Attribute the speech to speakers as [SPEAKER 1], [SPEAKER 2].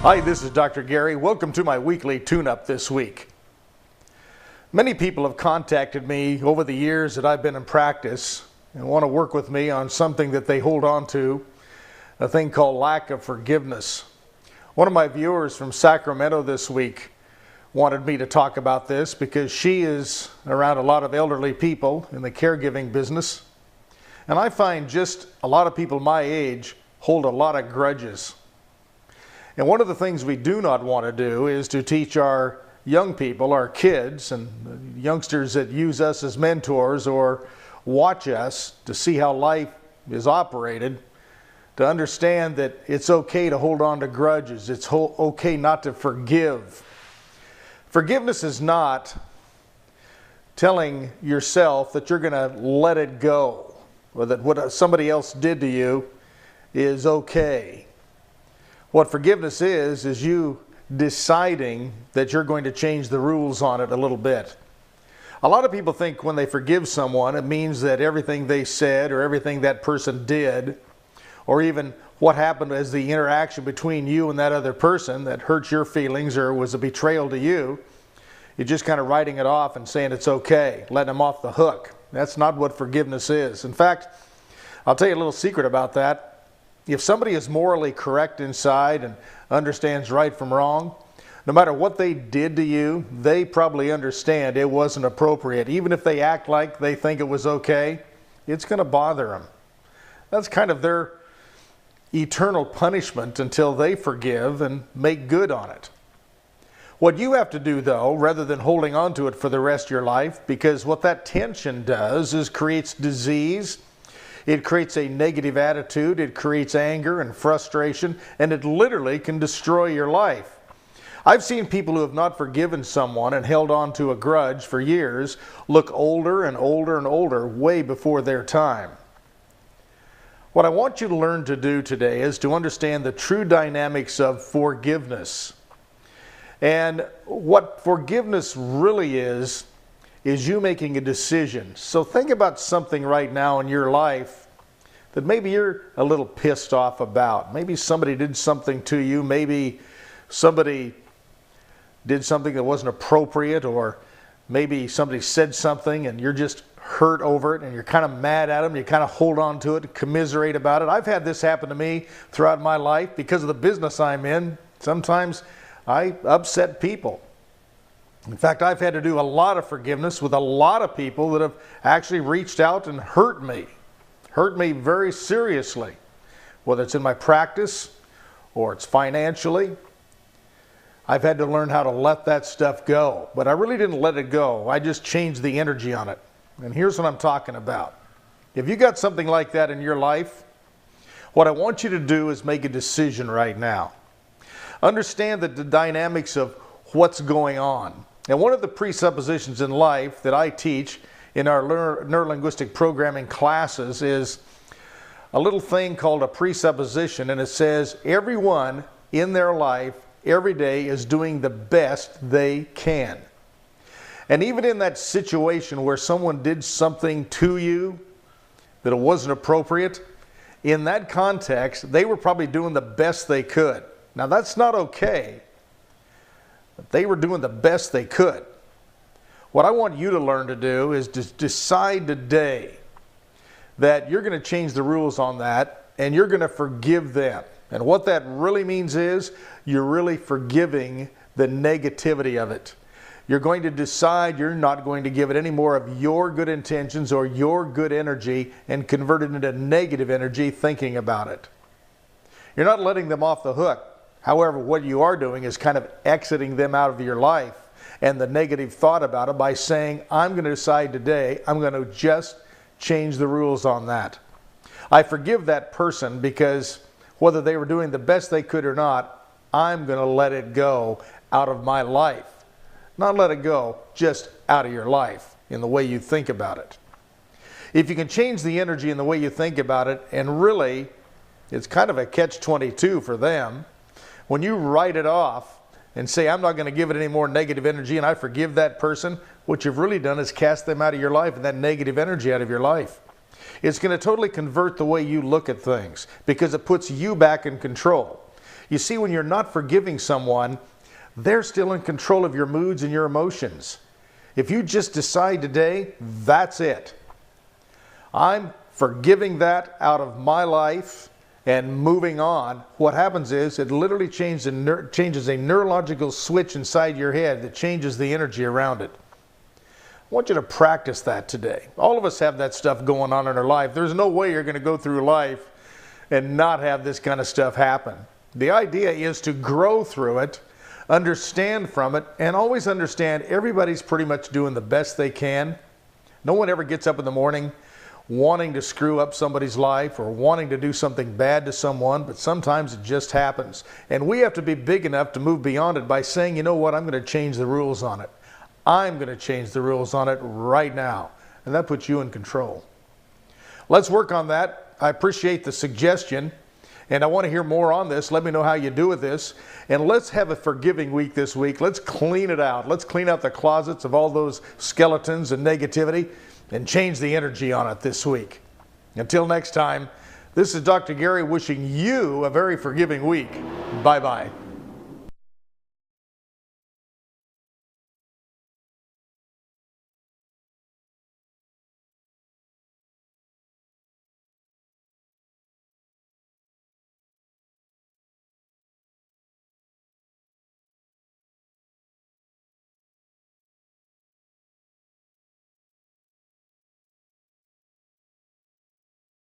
[SPEAKER 1] Hi, this is Dr. Gary. Welcome to my weekly tune-up this week. Many people have contacted me over the years that I've been in practice and want to work with me on something that they hold on to, a thing called lack of forgiveness. One of my viewers from Sacramento this week wanted me to talk about this because she is around a lot of elderly people in the caregiving business. And I find just a lot of people my age hold a lot of grudges. And one of the things we do not want to do is to teach our young people, our kids, and youngsters that use us as mentors or watch us to see how life is operated, to understand that it's okay to hold on to grudges. It's okay not to forgive. Forgiveness is not telling yourself that you're going to let it go or that what somebody else did to you is okay. What forgiveness is you deciding that you're going to change the rules on it a little bit. A lot of people think when they forgive someone, it means that everything they said or everything that person did, or even what happened as the interaction between you and that other person that hurt your feelings or was a betrayal to you, you're just kind of writing it off and saying it's okay, letting them off the hook. That's not what forgiveness is. In fact, I'll tell you a little secret about that. If somebody is morally correct inside and understands right from wrong, no matter what they did to you, they probably understand it wasn't appropriate. Even if they act like they think it was okay, it's going to bother them. That's kind of their eternal punishment until they forgive and make good on it. What you have to do, though, rather than holding on to it for the rest of your life, because what that tension does is creates disease. It creates a negative attitude, it creates anger and frustration, and it literally can destroy your life. I've seen people who have not forgiven someone and held on to a grudge for years look older and older and older, way before their time. What I want you to learn to do today is to understand the true dynamics of forgiveness. And what forgiveness really is you making a decision. So think about something right now in your life that maybe you're a little pissed off about. Maybe somebody did something to you. Maybe somebody did something that wasn't appropriate, or maybe somebody said something and you're just hurt over it and you're kind of mad at them. You kind of hold on to it, commiserate about it. I've had this happen to me throughout my life because of the business I'm in. Sometimes I upset people. In fact, I've had to do a lot of forgiveness with a lot of people that have actually reached out and hurt me very seriously, whether it's in my practice or it's financially. I've had to learn how to let that stuff go, but I really didn't let it go. I just changed the energy on it. And here's what I'm talking about. If you got something like that in your life, what I want you to do is make a decision right now. Understand that the dynamics of what's going on. And one of the presuppositions in life that I teach in our neurolinguistic programming classes is a little thing called a presupposition, and it says everyone in their life every day is doing the best they can. And even in that situation where someone did something to you that it wasn't appropriate, in that context, they were probably doing the best they could. Now that's not okay. But they were doing the best they could. What I want you to learn to do is to decide today that you're going to change the rules on that and you're going to forgive them. And what that really means is you're really forgiving the negativity of it. You're going to decide you're not going to give it any more of your good intentions or your good energy and convert it into negative energy thinking about it. You're not letting them off the hook. However, what you are doing is kind of exiting them out of your life and the negative thought about it by saying, I'm going to decide today, I'm going to just change the rules on that. I forgive that person because whether they were doing the best they could or not, I'm going to let it go out of my life. Not let it go, just out of your life in the way you think about it. If you can change the energy in the way you think about it, and really, it's kind of a catch-22 for them. When you write it off and say, I'm not going to give it any more negative energy and I forgive that person, what you've really done is cast them out of your life and that negative energy out of your life. It's going to totally convert the way you look at things because it puts you back in control. You see, when you're not forgiving someone, they're still in control of your moods and your emotions. If you just decide today, that's it. I'm forgiving that out of my life and moving on. What happens is it literally changes a neurological switch inside your head that changes the energy around it. I want you to practice that today. All of us have that stuff going on in our life. There's no way you're going to go through life and not have this kind of stuff happen. The idea is to grow through it, understand from it, and always understand everybody's pretty much doing the best they can. No one ever gets up in the morning wanting to screw up somebody's life or wanting to do something bad to someone, but sometimes it just happens. And we have to be big enough to move beyond it by saying, you know what, I'm going to change the rules on it. I'm going to change the rules on it right now. And that puts you in control. Let's work on that. I appreciate the suggestion. And I want to hear more on this. Let me know how you do with this. And let's have a forgiving week this week. Let's clean it out. Let's clean out the closets of all those skeletons and negativity and change the energy on it this week. Until next time, this is Dr. Gary wishing you a very forgiving week. Bye-bye.